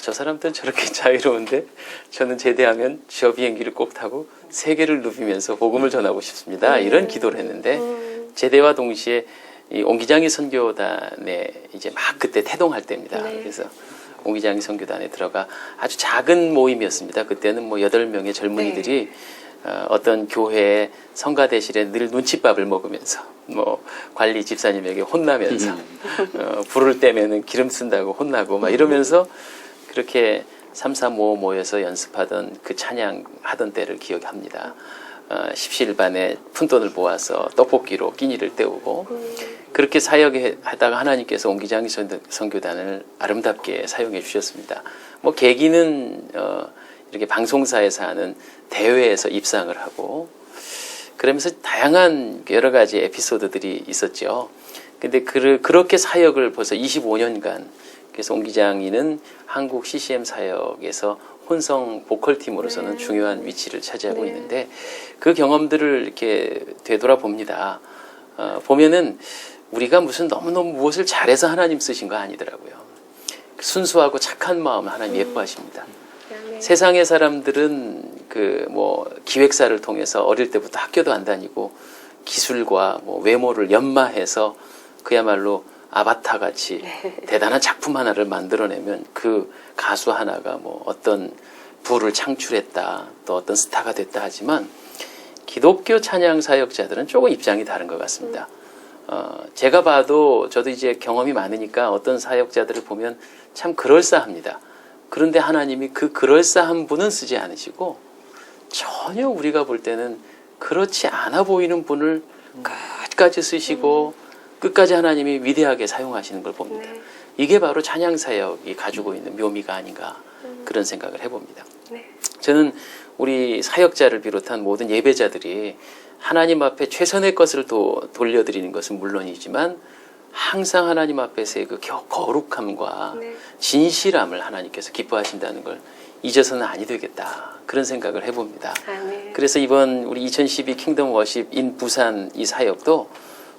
저 사람들은 저렇게 자유로운데 저는 제대하면 저 비행기를 꼭 타고 세계를 누비면서 복음을 전하고 싶습니다. 이런 기도를 했는데 제대와 동시에 이 옹기장이 선교단에 이제 막 그때 태동할 때입니다. 네. 그래서 옹기장이 선교단에 들어가 아주 작은 모임이었습니다. 그때는 뭐 8명의 젊은이들이 어떤 교회의 성가대실에 늘 눈칫밥을 먹으면서 뭐 관리 집사님에게 혼나면서 불을 떼면은 기름 쓴다고 혼나고 막 이러면서 그렇게 3, 4, 5 모여서 연습하던 그 찬양하던 때를 기억합니다. 십시일반에 푼돈을 모아서 떡볶이로 끼니를 때우고 그렇게 사역하다가 하나님께서 옹기장이 선교단을 아름답게 사용해 주셨습니다. 뭐 계기는 이렇게 방송사에서 하는 대회에서 입상을 하고 그러면서 다양한 여러 가지 에피소드들이 있었죠. 근데 그렇게 사역을 벌써 25년간 그래서 옹기장이는 한국 CCM 사역에서 혼성 보컬팀으로서는 중요한 위치를 차지하고 있는데 그 경험들을 이렇게 되돌아봅니다. 보면은 우리가 무슨 너무너무 무엇을 잘해서 하나님 쓰신 거 아니더라고요. 순수하고 착한 마음을 하나님 예뻐하십니다. 세상의 사람들은 그 뭐 기획사를 통해서 어릴 때부터 학교도 안 다니고 기술과 뭐 외모를 연마해서 그야말로 아바타 같이 대단한 작품 하나를 만들어내면 그 가수 하나가 뭐 어떤 부를 창출했다 또 어떤 스타가 됐다 하지만 기독교 찬양 사역자들은 조금 입장이 다른 것 같습니다. 제가 봐도 저도 이제 경험이 많으니까 어떤 사역자들을 보면 참 그럴싸합니다. 그런데 하나님이 그 그럴싸한 분은 쓰지 않으시고 전혀 우리가 볼 때는 그렇지 않아 보이는 분을 끝까지 쓰시고 끝까지 하나님이 위대하게 사용하시는 걸 봅니다. 네. 이게 바로 찬양 사역이 가지고 있는 묘미가 아닌가 그런 생각을 해봅니다. 네. 저는 우리 사역자를 비롯한 모든 예배자들이 하나님 앞에 최선의 것을 돌려드리는 것은 물론이지만 항상 하나님 앞에서의 그 거룩함과 네. 진실함을 하나님께서 기뻐하신다는 걸 잊어서는 아니 되겠다 그런 생각을 해봅니다. 아멘. 그래서 이번 우리 2012 킹덤 워십 인 부산 이 사역도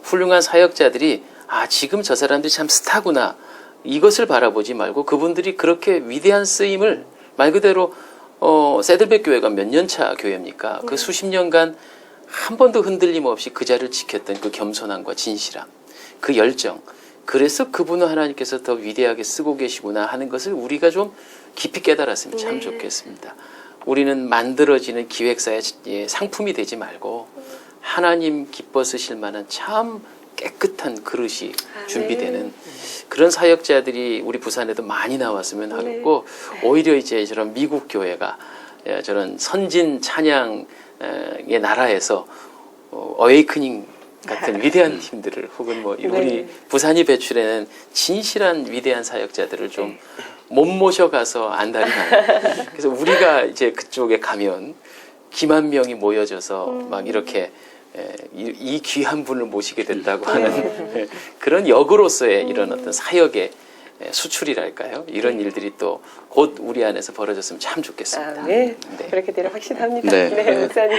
훌륭한 사역자들이 지금 저 사람들이 참 스타구나 이것을 바라보지 말고 그분들이 그렇게 위대한 쓰임을 말 그대로 세들백 교회가 몇 년 차 교회입니까? 그 수십 년간 한 번도 흔들림 없이 그 자리를 지켰던 그 겸손함과 진실함, 그 열정. 그래서 그분은 하나님께서 더 위대하게 쓰고 계시구나 하는 것을 우리가 좀 깊이 깨달았으면 참 좋겠습니다. 우리는 만들어지는 기획사의 상품이 되지 말고 하나님 기뻐 쓰실 만한 참 깨끗한 그릇이 준비되는 그런 사역자들이 우리 부산에도 많이 나왔으면 하고 오히려 이제 저런 미국 교회가 저런 선진 찬양의 나라에서 어웨이크닝 같은 위대한 팀들을 혹은 뭐 우리 부산이 배출해낸 진실한 위대한 사역자들을 좀 못 모셔가서 안달이 나요. 그래서 우리가 이제 그쪽에 가면 기만 명이 모여져서 막 이렇게 이 귀한 분을 모시게 됐다고 하는 그런 역으로서의 이런 어떤 사역의 수출이랄까요? 이런 일들이 또 곧 우리 안에서 벌어졌으면 참 좋겠습니다. 네. 네. 그렇게 되려 확신합니다. 네. 네, 목사님.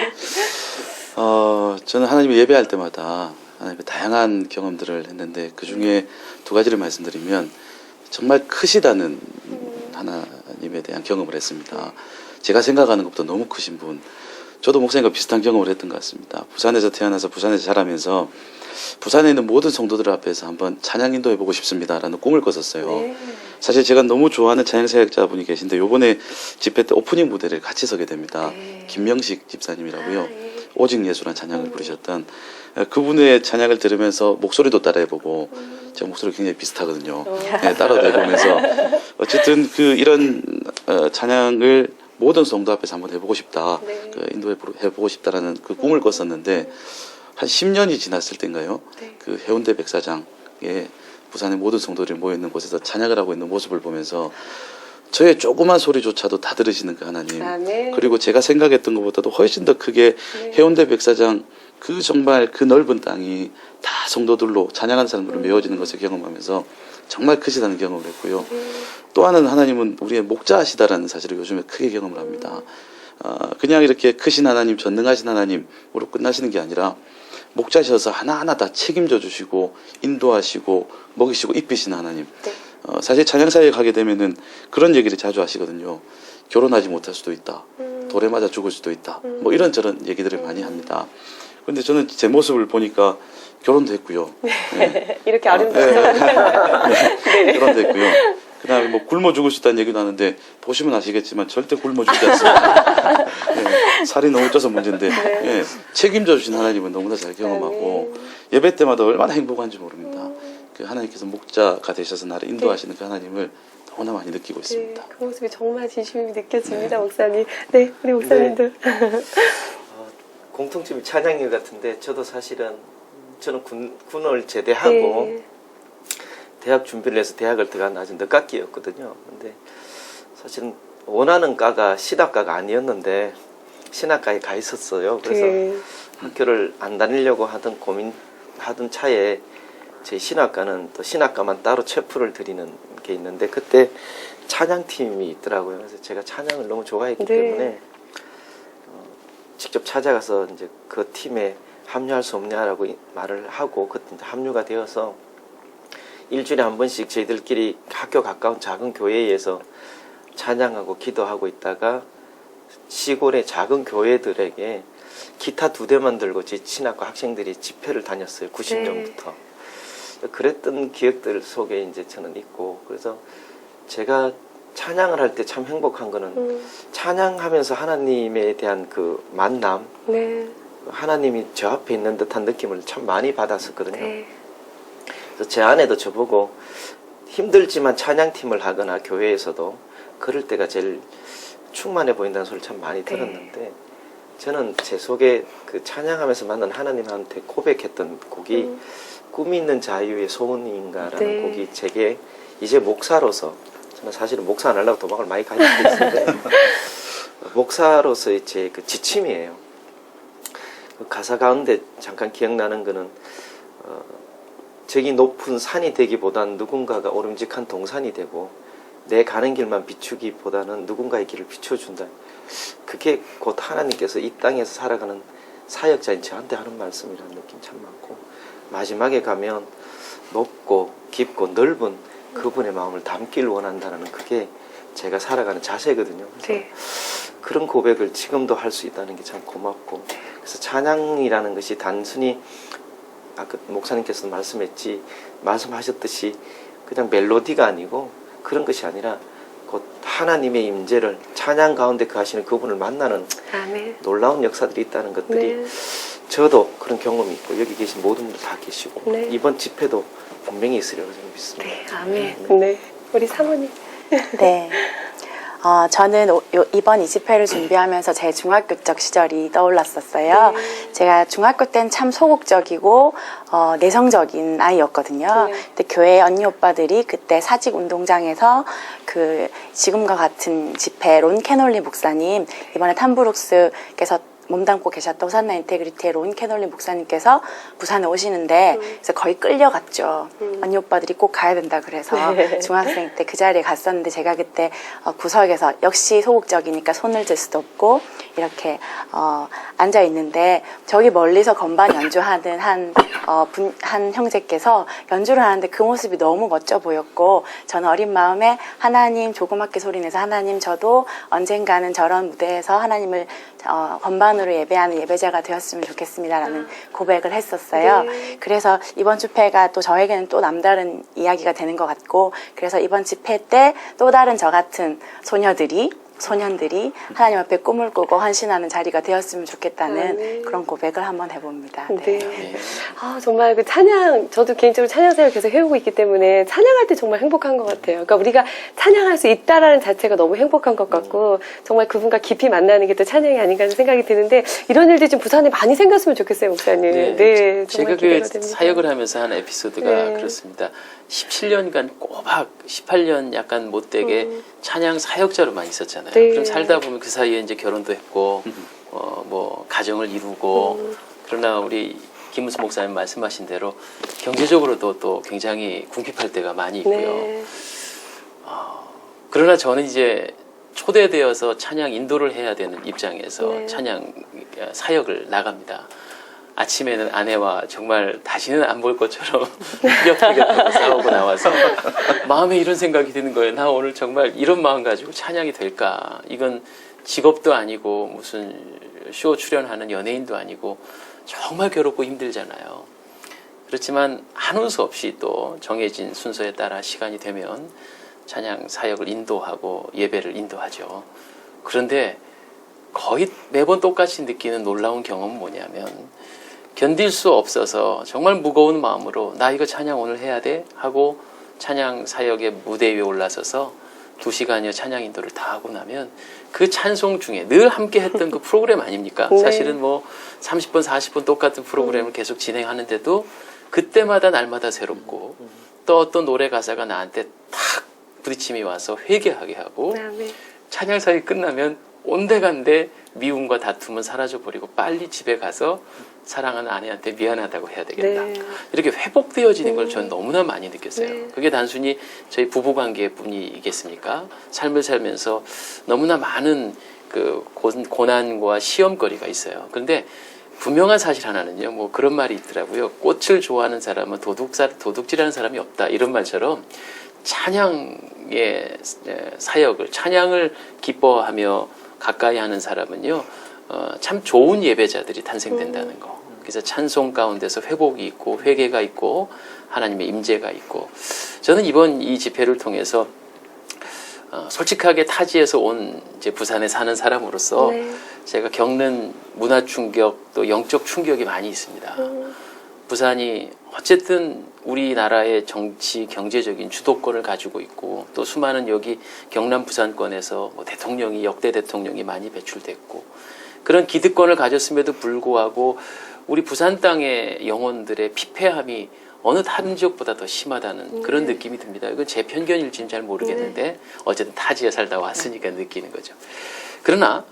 저는 하나님을 예배할 때마다 하나님의 다양한 경험들을 했는데 그 중에 두 가지를 말씀드리면 정말 크시다는 하나님에 대한 경험을 했습니다. 제가 생각하는 것보다 너무 크신 분. 저도 목사님과 비슷한 경험을 했던 것 같습니다. 부산에서 태어나서 부산에서 자라면서 부산에 있는 모든 성도들 앞에서 한번 찬양 인도해보고 싶습니다라는 꿈을 꿨었어요. 네. 사실 제가 너무 좋아하는 찬양 사역자분이 계신데 요번에 집회 때 오프닝 무대를 같이 서게 됩니다. 김명식 집사님이라고요. 오직 예수란 찬양을 부르셨던 그분의 찬양을 들으면서 목소리도 따라해보고 제 목소리 굉장히 비슷하거든요. 네, 따라도 해보면서 어쨌든 이런 찬양을 모든 성도 앞에서 한번 해보고 싶다. 네. 인도해보고 싶다라는 그 꿈을 꿨었는데 한 10년이 지났을 때인가요? 네. 그 해운대 백사장에 부산의 모든 성도들이 모여있는 곳에서 찬양을 하고 있는 모습을 보면서 저의 조그만 소리조차도 다 들으시는 그 하나님. 아멘. 그리고 제가 생각했던 것보다도 훨씬 더 크게 해운대 백사장 그 정말 그 넓은 땅이 다 성도들로 찬양하는 사람들로 메워지는 것을 경험하면서 정말 크시다는 경험을 했고요. 또 하나는 하나님은 우리의 목자하시다라는 사실을 요즘에 크게 경험을 합니다. 그냥 이렇게 크신 하나님, 전능하신 하나님으로 끝나시는 게 아니라 목자셔서 하나하나 다 책임져 주시고 인도하시고 먹이시고 입히시는 하나님. 사실 찬양사역 하게 되면은 그런 얘기를 자주 하시거든요. 결혼하지 못할 수도 있다. 돌에 맞아 죽을 수도 있다. 뭐 이런저런 얘기들을 많이 합니다. 그런데 저는 제 모습을 보니까 결혼도 했고요. 네. 이렇게 아름다운 네. 결혼도 했고요. 그 다음에 뭐 굶어 죽을 수 있다는 얘기도 하는데 보시면 아시겠지만 절대 굶어 죽지 않습니다. 네. 살이 너무 쪄서 문제인데 네. 책임져 주신 하나님은 너무나 잘 경험하고 예배 때마다 얼마나 행복한지 모릅니다. 그 하나님께서 목자가 되셔서 나를 인도하시는 그 하나님을 너무나 많이 느끼고 있습니다. 그 모습이 정말 진심이 느껴집니다, 목사님. 네, 우리 목사님들. 공통점이 찬양일 같은데 저도 사실은 저는 군을 제대하고 대학 준비를 해서 대학을 들어간 아주 늦깎이였거든요. 근데 사실은 원하는 과가 신학과가 아니었는데 신학과에 가 있었어요. 그래서 학교를 안 다니려고 하던 차에 제 신학과는 또 신학과만 따로 체프를 드리는 게 있는데 그때 찬양팀이 있더라고요. 그래서 제가 찬양을 너무 좋아했기 때문에 직접 찾아가서 이제 그 팀에 합류할 수 없냐라고 말을 하고 그때 이제 합류가 되어서 일주일에 한 번씩 저희들끼리 학교 가까운 작은 교회에서 찬양하고 기도하고 있다가 시골의 작은 교회들에게 기타 2대만 들고 제 신학과 학생들이 집회를 다녔어요. 90년부터. 그랬던 기억들 속에 이제 저는 있고 그래서 제가 찬양을 할 때 참 행복한 거는 찬양하면서 하나님에 대한 그 만남 하나님이 저 앞에 있는 듯한 느낌을 참 많이 받았었거든요. 또 제 아내도 저보고 힘들지만 찬양팀을 하거나 교회에서도 그럴 때가 제일 충만해 보인다는 소리를 참 많이 들었는데 저는 제 속에 그 찬양하면서 만난 하나님한테 고백했던 곡이 꿈이 있는 자유의 소원인가라는 곡이 제게 이제 목사로서, 저는 사실은 목사 안 하려고 도망을 많이 가지고 있는데 목사로서의 제 그 지침이에요. 그 가사 가운데 잠깐 기억나는 거는 저기 높은 산이 되기보단 누군가가 오름직한 동산이 되고 내 가는 길만 비추기보다는 누군가의 길을 비춰준다. 그게 곧 하나님께서 이 땅에서 살아가는 사역자인 저한테 하는 말씀이라는 느낌 참 많고, 마지막에 가면 높고 깊고 넓은 그분의 마음을 담기를 원한다는 그게 제가 살아가는 자세거든요. 그래서 그런 고백을 지금도 할 수 있다는 게 참 고맙고, 그래서 찬양이라는 것이 단순히 아까 목사님께서도 말씀하셨듯이 그냥 멜로디가 아니고 그런 것이 아니라 곧 하나님의 임재를 찬양 가운데 거하시는 그분을 만나는 아멘. 놀라운 역사들이 있다는 것들이 저도 그런 경험이 있고 여기 계신 모든 분들 다 계시고 이번 집회도 분명히 있으리라고 저는 믿습니다. 네, 아멘. 네. 우리 사모님. 네. 저는 이번 이 집회를 준비하면서 제 중학교 적 시절이 떠올랐었어요. 제가 중학교 때는 참 소극적이고 내성적인 아이였거든요. 근데 교회 언니 오빠들이 그때 사직 운동장에서 그 지금과 같은 집회 론 캐놀리 목사님, 이번에 탐브룩스께서 몸담고 계셨던 호산나 인테그리티의 론 캐놀리 목사님께서 부산에 오시는데 그래서 거의 끌려갔죠. 언니 오빠들이 꼭 가야 된다 그래서 중학생 때 그 자리에 갔었는데 제가 그때 구석에서 역시 소극적이니까 손을 들 수도 없고 이렇게 앉아 있는데 저기 멀리서 건반 연주하는 한 형제께서 연주를 하는데 그 모습이 너무 멋져 보였고, 저는 어린 마음에 하나님, 조그맣게 소리내서 하나님, 저도 언젠가는 저런 무대에서 하나님을 건반으로 예배하는 예배자가 되었으면 좋겠습니다라는 고백을 했었어요. 그래서 이번 집회가 또 저에게는 또 남다른 이야기가 되는 것 같고, 그래서 이번 집회 때 또 다른 저 같은 소년들이 하나님 앞에 꿈을 꾸고 헌신하는 자리가 되었으면 좋겠다는 그런 고백을 한번 해봅니다. 네. 정말 그 찬양, 저도 개인적으로 찬양사를 계속 해오고 있기 때문에 찬양할 때 정말 행복한 것 같아요. 그러니까 우리가 찬양할 수 있다라는 자체가 너무 행복한 것 같고, 정말 그분과 깊이 만나는 게 또 찬양이 아닌가 하는 생각이 드는데, 이런 일들이 좀 부산에 많이 생겼으면 좋겠어요, 목사님. 네, 제가 그 사역을 하면서 한 에피소드가 그렇습니다. 17년간 꼬박 18년 약간 못되게 찬양 사역자로만 있었잖아요. 그럼 살다 보면 그 사이에 이제 결혼도 했고 뭐 가정을 이루고 그러나 우리 김은수 목사님 말씀하신 대로 경제적으로도 또 굉장히 궁핍할 때가 많이 있고요. 그러나 저는 이제 초대되어서 찬양 인도를 해야 되는 입장에서 찬양 사역을 나갑니다. 아침에는 아내와 정말 다시는 안 볼 것처럼 뼈다귀 싸우고 나와서 마음에 이런 생각이 드는 거예요. 나 오늘 정말 이런 마음 가지고 찬양이 될까? 이건 직업도 아니고 무슨 쇼 출연하는 연예인도 아니고 정말 괴롭고 힘들잖아요. 그렇지만 한운 수 없이 또 정해진 순서에 따라 시간이 되면 찬양 사역을 인도하고 예배를 인도하죠. 그런데 거의 매번 똑같이 느끼는 놀라운 경험은 뭐냐면, 견딜 수 없어서 정말 무거운 마음으로 나 이거 찬양 오늘 해야 돼 하고 찬양 사역의 무대 위에 올라서서 2시간여 찬양 인도를 다 하고 나면 그 찬송 중에 늘 함께 했던 그 프로그램 아닙니까? 사실은 뭐 30분 40분 똑같은 프로그램을 계속 진행하는데도 그때마다 날마다 새롭고, 또 어떤 노래 가사가 나한테 탁 부딪힘이 와서 회개하게 하고, 찬양 사역이 끝나면 온데간데 미움과 다툼은 사라져버리고 빨리 집에 가서 사랑하는 아내한테 미안하다고 해야 되겠다. 이렇게 회복되어지는 걸 저는 너무나 많이 느꼈어요. 그게 단순히 저희 부부관계뿐이겠습니까? 삶을 살면서 너무나 많은 그 고난과 시험거리가 있어요. 그런데 분명한 사실 하나는요, 뭐 그런 말이 있더라고요. 꽃을 좋아하는 사람은 도둑질하는 사람이 없다, 이런 말처럼 찬양의 사역을, 찬양을 기뻐하며 가까이 하는 사람은요, 참 좋은 예배자들이 탄생된다는 거. 그래서 찬송 가운데서 회복이 있고 회개가 있고 하나님의 임재가 있고, 저는 이번 이 집회를 통해서 솔직하게 타지에서 온 이제 부산에 사는 사람으로서 제가 겪는 문화 충격 또 영적 충격이 많이 있습니다. 부산이 어쨌든 우리나라의 정치 경제적인 주도권을 가지고 있고 또 수많은 여기 경남 부산권에서 뭐 대통령이 역대 대통령이 많이 배출됐고 그런 기득권을 가졌음에도 불구하고 우리 부산 땅의 영혼들의 피폐함이 어느 다른 지역보다 더 심하다는 그런 느낌이 듭니다. 이건 제 편견일지는 잘 모르겠는데 어쨌든 타지에 살다 왔으니까 느끼는 거죠. 그러나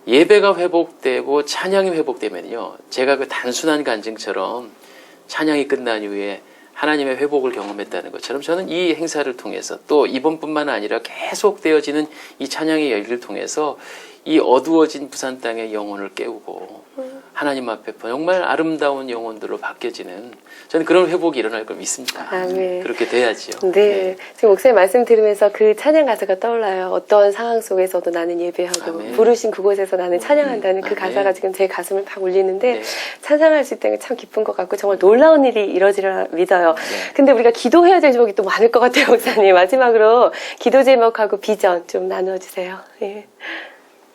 예배가 회복되고 찬양이 회복되면요, 제가 그 단순한 간증처럼 찬양이 끝난 이후에 하나님의 회복을 경험했다는 것처럼 저는 이 행사를 통해서 또 이번뿐만 아니라 계속 되어지는 이 찬양의 열기를 통해서 이 어두워진 부산 땅의 영혼을 깨우고 하나님 앞에 정말 아름다운 영혼들로 바뀌어지는 저는 그런 회복이 일어날 걸 믿습니다. 아멘. 그렇게 돼야지요. 네. 지금 목사님 말씀 들으면서 그 찬양 가사가 떠올라요. 어떤 상황 속에서도 나는 예배하고 아멘. 부르신 그곳에서 나는 찬양한다는 그 아멘. 가사가 지금 제 가슴을 팍 울리는데 네. 찬양할 수 있다는 게 참 기쁜 것 같고 정말 놀라운 일이 이뤄지리라 믿어요. 네. 근데 우리가 기도해야 될 제목이 또 많을 것 같아요, 목사님. 마지막으로 기도 제목하고 비전 좀 나눠주세요. 예.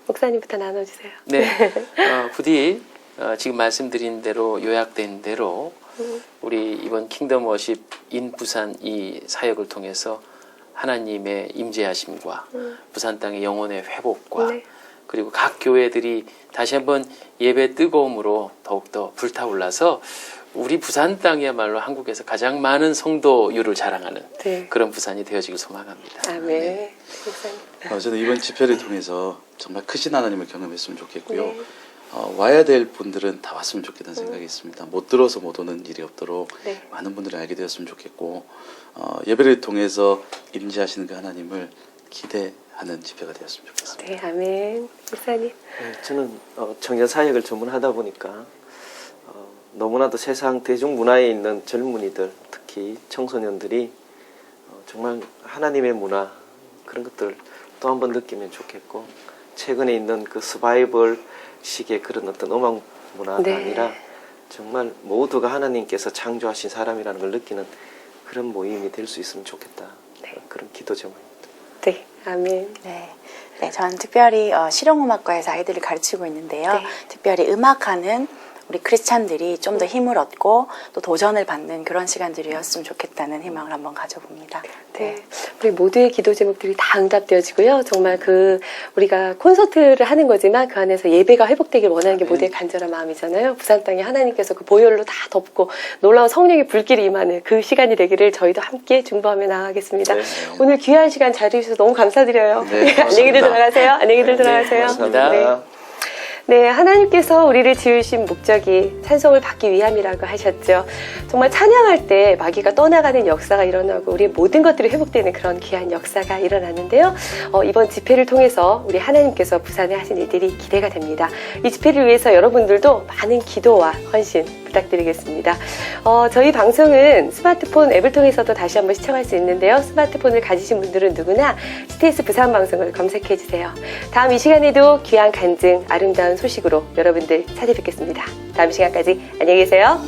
목사님부터 나눠주세요. 네. 부디 지금 말씀드린 대로 요약된 대로 우리 이번 킹덤 워십 인 부산 이 사역을 통해서 하나님의 임재하심과 부산 땅의 영혼의 회복과 네. 그리고 각 교회들이 다시 한번 예배 뜨거움으로 더욱더 불타올라서 우리 부산 땅이야말로 한국에서 가장 많은 성도율을 자랑하는 네. 그런 부산이 되어지길 소망합니다. 아멘. 네. 목사님. 저는 이번 집회를 통해서 정말 크신 하나님을 경험했으면 좋겠고요. 네. 와야 될 분들은 다 왔으면 좋겠다는 생각이 있습니다. 못 들어서 못 오는 일이 없도록 네. 많은 분들이 알게 되었으면 좋겠고 예배를 통해서 임재하시는 그 하나님을 기대하는 집회가 되었으면 좋겠습니다. 네, 아멘. 목사님. 네, 저는 청년 사역을 전문하다 보니까 너무나도 세상 대중문화에 있는 젊은이들, 특히 청소년들이 정말 하나님의 문화 그런 것들 또 한번 느끼면 좋겠고 최근에 있는 그 서바이벌 식의 그런 어떤 음악 문화가 네. 아니라 정말 모두가 하나님께서 창조하신 사람이라는 걸 느끼는 그런 모임이 될 수 있으면 좋겠다. 그런 기도 제목입니다. 네, 아멘. 네. 네, 저는 특별히 실용음악과에서 아이들을 가르치고 있는데요. 네. 특별히 음악하는 우리 크리스찬들이 좀 더 힘을 얻고 또 도전을 받는 그런 시간들이었으면 좋겠다는 희망을 한번 가져봅니다. 네. 우리 모두의 기도 제목들이 다 응답되어지고요. 정말 우리가 콘서트를 하는 거지만 그 안에서 예배가 회복되길 원하는 게 모두의 간절한 마음이잖아요. 부산 땅에 하나님께서 그 보혈로 다 덮고 놀라운 성령의 불길이 임하는 그 시간이 되기를 저희도 함께 중보하며 나아가겠습니다. 네. 오늘 귀한 시간 잘 해주셔서 너무 감사드려요. 네, 안녕히들 들어가세요. 안녕히들 들어가세요. 감사합니다. 네. 네, 하나님께서 우리를 지으신 목적이 찬송을 받기 위함이라고 하셨죠. 정말 찬양할 때 마귀가 떠나가는 역사가 일어나고 우리의 모든 것들이 회복되는 그런 귀한 역사가 일어나는데요. 이번 집회를 통해서 우리 하나님께서 부산에 하신 일들이 기대가 됩니다. 이 집회를 위해서 여러분들도 많은 기도와 헌신 부탁드리겠습니다. 저희 방송은 스마트폰 앱을 통해서도 다시 한번 시청할 수 있는데요. 스마트폰을 가지신 분들은 누구나 CTS 부산 방송을 검색해 주세요. 다음 이 시간에도 귀한 간증, 아름다운 소식으로 여러분들 찾아뵙겠습니다. 다음 시간까지 안녕히 계세요.